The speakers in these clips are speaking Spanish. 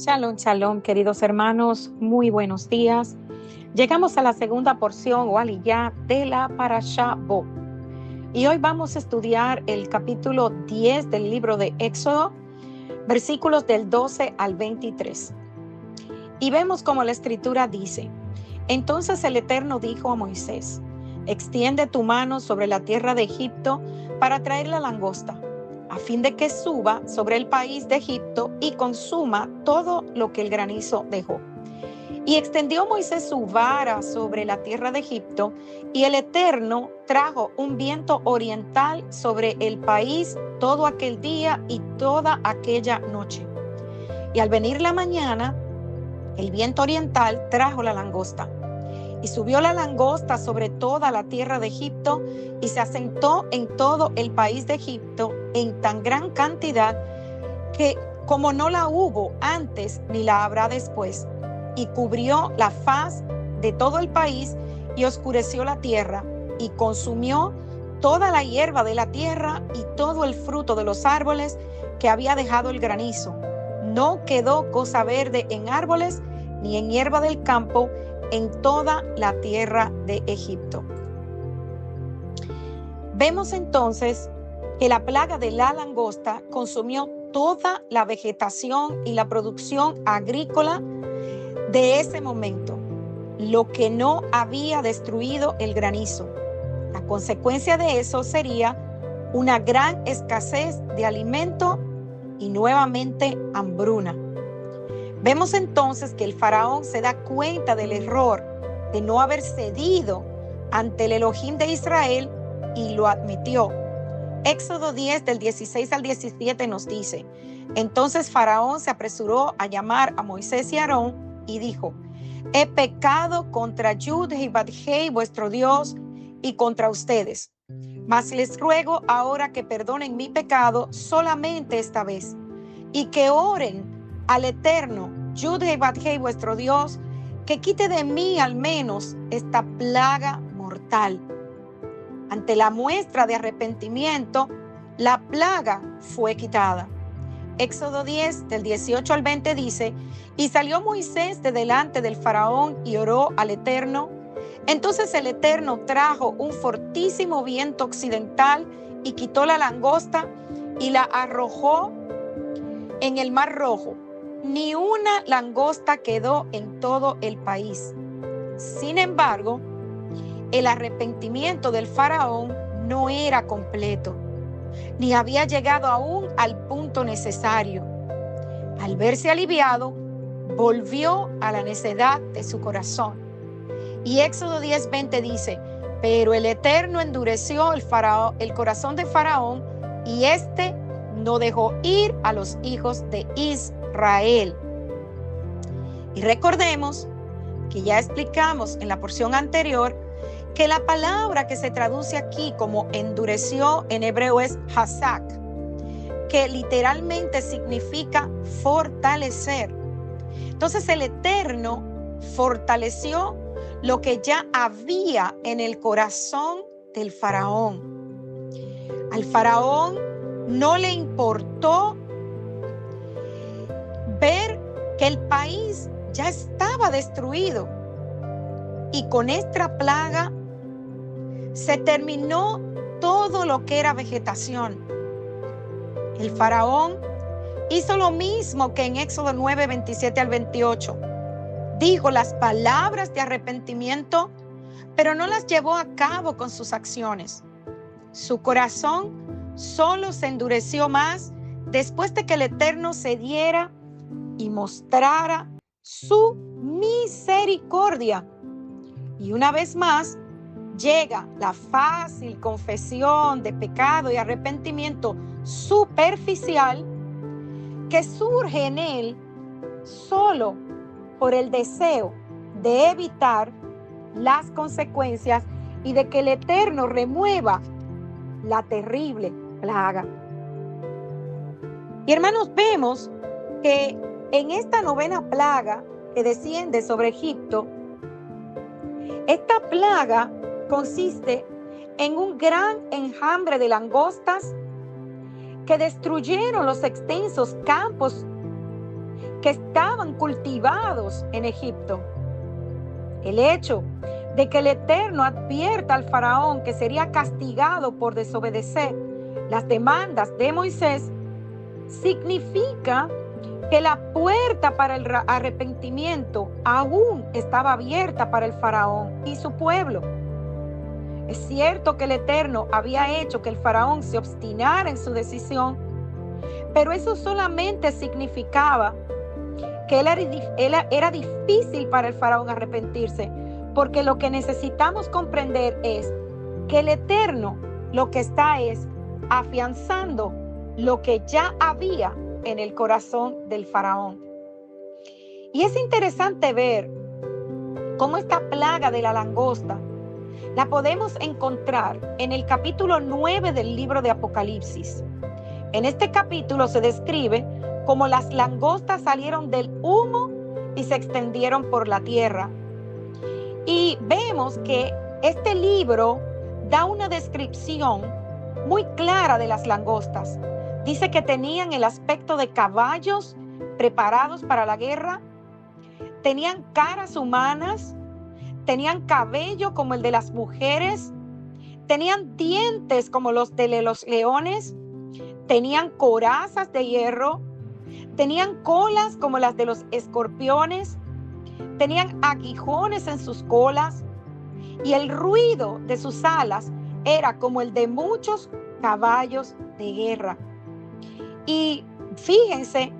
Shalom, shalom, queridos hermanos, muy buenos días. Llegamos a la segunda porción o aliyá de la Parashá Bo. Y hoy vamos a estudiar el capítulo 10 del libro de Éxodo, versículos del 12 al 23. Y vemos como la escritura dice: Entonces el Eterno dijo a Moisés: Extiende tu mano sobre la tierra de Egipto para traer la langosta, a fin de que suba sobre el país de Egipto y consuma todo lo que el granizo dejó. Y extendió Moisés su vara sobre la tierra de Egipto, y el Eterno trajo un viento oriental sobre el país todo aquel día y toda aquella noche. Y al venir la mañana, el viento oriental trajo la langosta. Y subió la langosta sobre toda la tierra de Egipto y se asentó en todo el país de Egipto en tan gran cantidad que como no la hubo antes ni la habrá después, y cubrió la faz de todo el país y oscureció la tierra y consumió toda la hierba de la tierra y todo el fruto de los árboles que había dejado el granizo. No quedó cosa verde en árboles ni en hierba del campo en toda la tierra de Egipto. Vemos entonces que la plaga de la langosta consumió toda la vegetación y la producción agrícola de ese momento, lo que no había destruido el granizo. La consecuencia de eso sería una gran escasez de alimento y nuevamente hambruna. Vemos entonces que el faraón se da cuenta del error de no haber cedido ante el Elohim de Israel y lo admitió. Éxodo 10 del 16 al 17 nos dice: Entonces Faraón se apresuró a llamar a Moisés y Aarón y dijo: He pecado contra Yud-Heh-Vah-Heh, vuestro Dios, y contra ustedes. Mas les ruego ahora que perdonen mi pecado solamente esta vez, y que oren al Eterno, Yud-Heh-Vah-Heh, vuestro Dios, que quite de mí al menos esta plaga mortal. Ante la muestra de arrepentimiento, la plaga fue quitada. Éxodo 10, del 18 al 20 dice: Y salió Moisés de delante del faraón y oró al Eterno. Entonces el Eterno trajo un fortísimo viento occidental y quitó la langosta y la arrojó en el Mar Rojo. Ni una langosta quedó en todo el país. Sin embargo, el arrepentimiento del faraón no era completo, ni había llegado aún al punto necesario. Al verse aliviado, volvió a la necedad de su corazón. Y Éxodo 10:20 dice: Pero el Eterno endureció el corazón de Faraón, y éste no dejó ir a los hijos de Israel. Y recordemos que ya explicamos en la porción anterior que la palabra que se traduce aquí como endureció en hebreo es hazak, que literalmente significa fortalecer. Entonces el Eterno fortaleció lo que ya había en el corazón del faraón. Al faraón no le importó ver que el país ya estaba destruido, y con esta plaga se terminó todo lo que era vegetación. El faraón hizo lo mismo que en Éxodo 9, 27 al 28. Dijo las palabras de arrepentimiento, pero no las llevó a cabo con sus acciones. Su corazón solo se endureció más después de que el Eterno se diera y mostrara su misericordia. Y una vez más llega la fácil confesión de pecado y arrepentimiento superficial que surge en él solo por el deseo de evitar las consecuencias y de que el Eterno remueva la terrible plaga. Y hermanos, vemos que en esta novena plaga que desciende sobre Egipto, esta plaga consiste en un gran enjambre de langostas que destruyeron los extensos campos que estaban cultivados en Egipto. El hecho de que el Eterno advierta al faraón que sería castigado por desobedecer las demandas de Moisés significa que la puerta para el arrepentimiento aún estaba abierta para el faraón y su pueblo. Es cierto que el Eterno había hecho que el faraón se obstinara en su decisión, pero eso solamente significaba que era difícil para el faraón arrepentirse, porque lo que necesitamos comprender es que el Eterno lo que está es afianzando lo que ya había en el corazón del faraón. Y es interesante ver cómo esta plaga de la langosta la podemos encontrar en el capítulo 9 del libro de Apocalipsis. En este capítulo se describe cómo las langostas salieron del humo y se extendieron por la tierra. Y vemos que este libro da una descripción muy clara de las langostas. Dice que tenían el aspecto de caballos preparados para la guerra, tenían caras humanas, tenían cabello como el de las mujeres, tenían dientes como los de los leones, tenían corazas de hierro, tenían colas como las de los escorpiones, tenían aguijones en sus colas y el ruido de sus alas era como el de muchos caballos de guerra. Y fíjense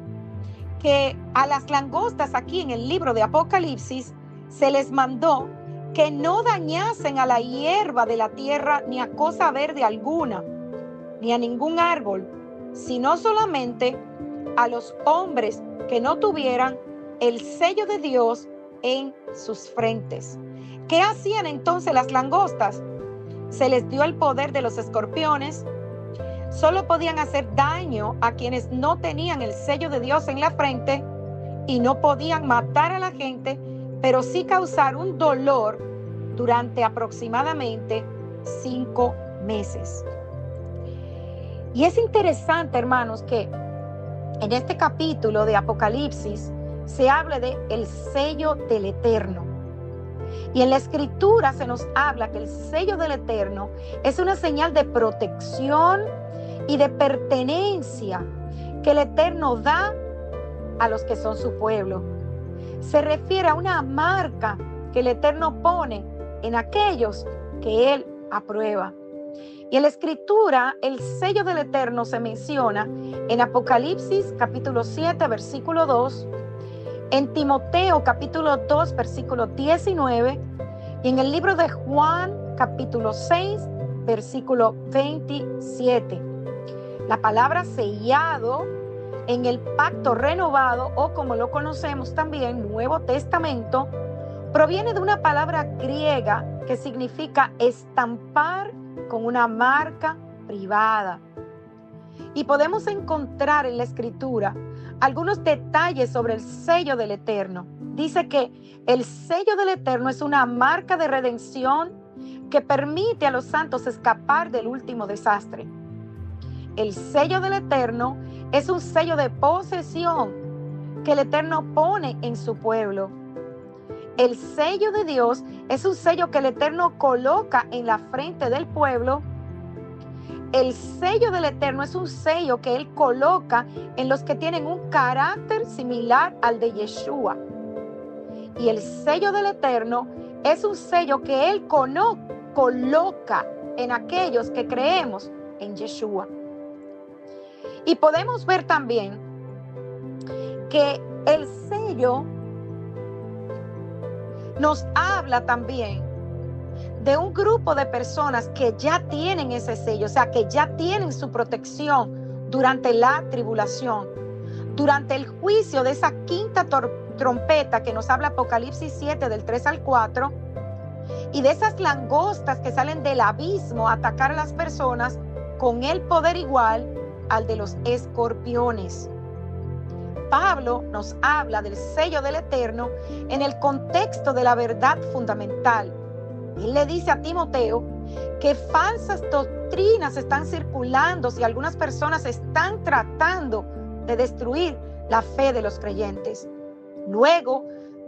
que a las langostas aquí en el libro de Apocalipsis se les mandó que no dañasen a la hierba de la tierra ni a cosa verde alguna, ni a ningún árbol, sino solamente a los hombres que no tuvieran el sello de Dios en sus frentes. ¿Qué hacían entonces las langostas? Se les dio el poder de los escorpiones. Solo podían hacer daño a quienes no tenían el sello de Dios en la frente y no podían matar a la gente, pero sí causar un dolor durante aproximadamente 5 meses. Y es interesante, hermanos, que en este capítulo de Apocalipsis se habla de el sello del Eterno. Y en la Escritura se nos habla que el sello del Eterno es una señal de protección y de pertenencia que el Eterno da a los que son su pueblo. Se refiere a una marca que el Eterno pone en aquellos que Él aprueba. Y en la Escritura, el sello del Eterno se menciona en Apocalipsis capítulo 7, versículo 2, en Timoteo capítulo 2, versículo 19, y en el libro de Juan capítulo 6, versículo 27. La palabra sellado en el pacto renovado, o como lo conocemos también, Nuevo Testamento, proviene de una palabra griega que significa estampar con una marca privada. Y podemos encontrar en la Escritura algunos detalles sobre el sello del Eterno. Dice que el sello del Eterno es una marca de redención que permite a los santos escapar del último desastre. El sello del Eterno es un sello de posesión que el Eterno pone en su pueblo. El sello de Dios es un sello que el Eterno coloca en la frente del pueblo. El sello del Eterno es un sello que Él coloca en los que tienen un carácter similar al de Yeshua. Y el sello del Eterno es un sello que Él coloca en aquellos que creemos en Yeshua. Y podemos ver también que el sello nos habla también de un grupo de personas que ya tienen ese sello, o sea, que ya tienen su protección durante la tribulación, durante el juicio de esa quinta trompeta que nos habla Apocalipsis 7 del 3 al 4, y de esas langostas que salen del abismo a atacar a las personas con el poder igual al de los escorpiones. Pablo nos habla del sello del Eterno en el contexto de la verdad fundamental. Él le dice a Timoteo que falsas doctrinas están circulando si algunas personas están tratando de destruir la fe de los creyentes. Luego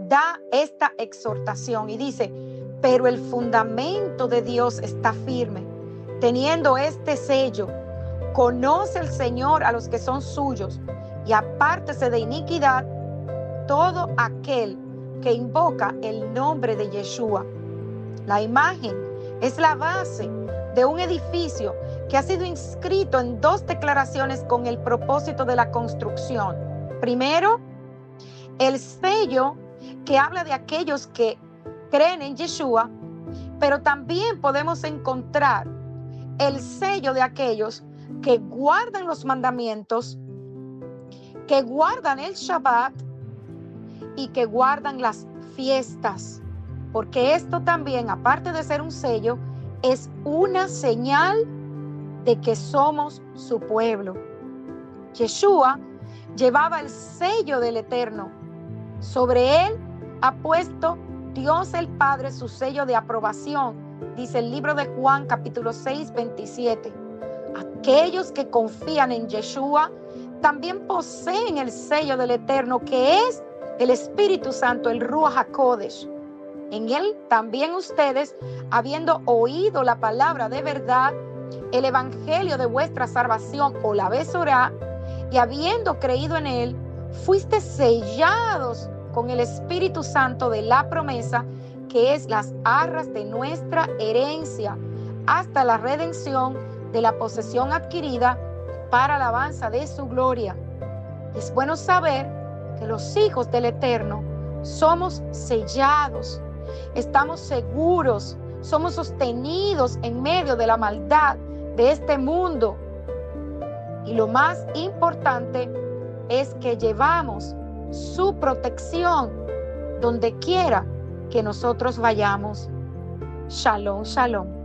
da esta exhortación y dice: pero el fundamento de Dios está firme, teniendo este sello: conoce el Señor a los que son suyos, y apártese de iniquidad todo aquel que invoca el nombre de Yeshua. La imagen es la base de un edificio que ha sido inscrito en 2 declaraciones con el propósito de la construcción. Primero, el sello, que habla de aquellos que creen en Yeshua, pero también podemos encontrar el sello de aquellos que guardan los mandamientos, que guardan el Shabbat y que guardan las fiestas. Porque esto también, aparte de ser un sello, es una señal de que somos su pueblo. Yeshua llevaba el sello del Eterno. Sobre él ha puesto Dios el Padre su sello de aprobación, dice el libro de Juan capítulo 6, 27. Aquellos que confían en Yeshua también poseen el sello del Eterno, que es el Espíritu Santo, el Ruach HaKodesh. En él también ustedes, habiendo oído la palabra de verdad, el evangelio de vuestra salvación o la Besorá, y habiendo creído en él, fuiste sellados con el Espíritu Santo de la promesa, que es las arras de nuestra herencia, hasta la redención de la posesión adquirida para alabanza de su gloria. Es bueno saber que los hijos del Eterno somos sellados, estamos seguros, somos sostenidos en medio de la maldad de este mundo. Y lo más importante es que llevamos su protección donde quiera que nosotros vayamos. Shalom, shalom.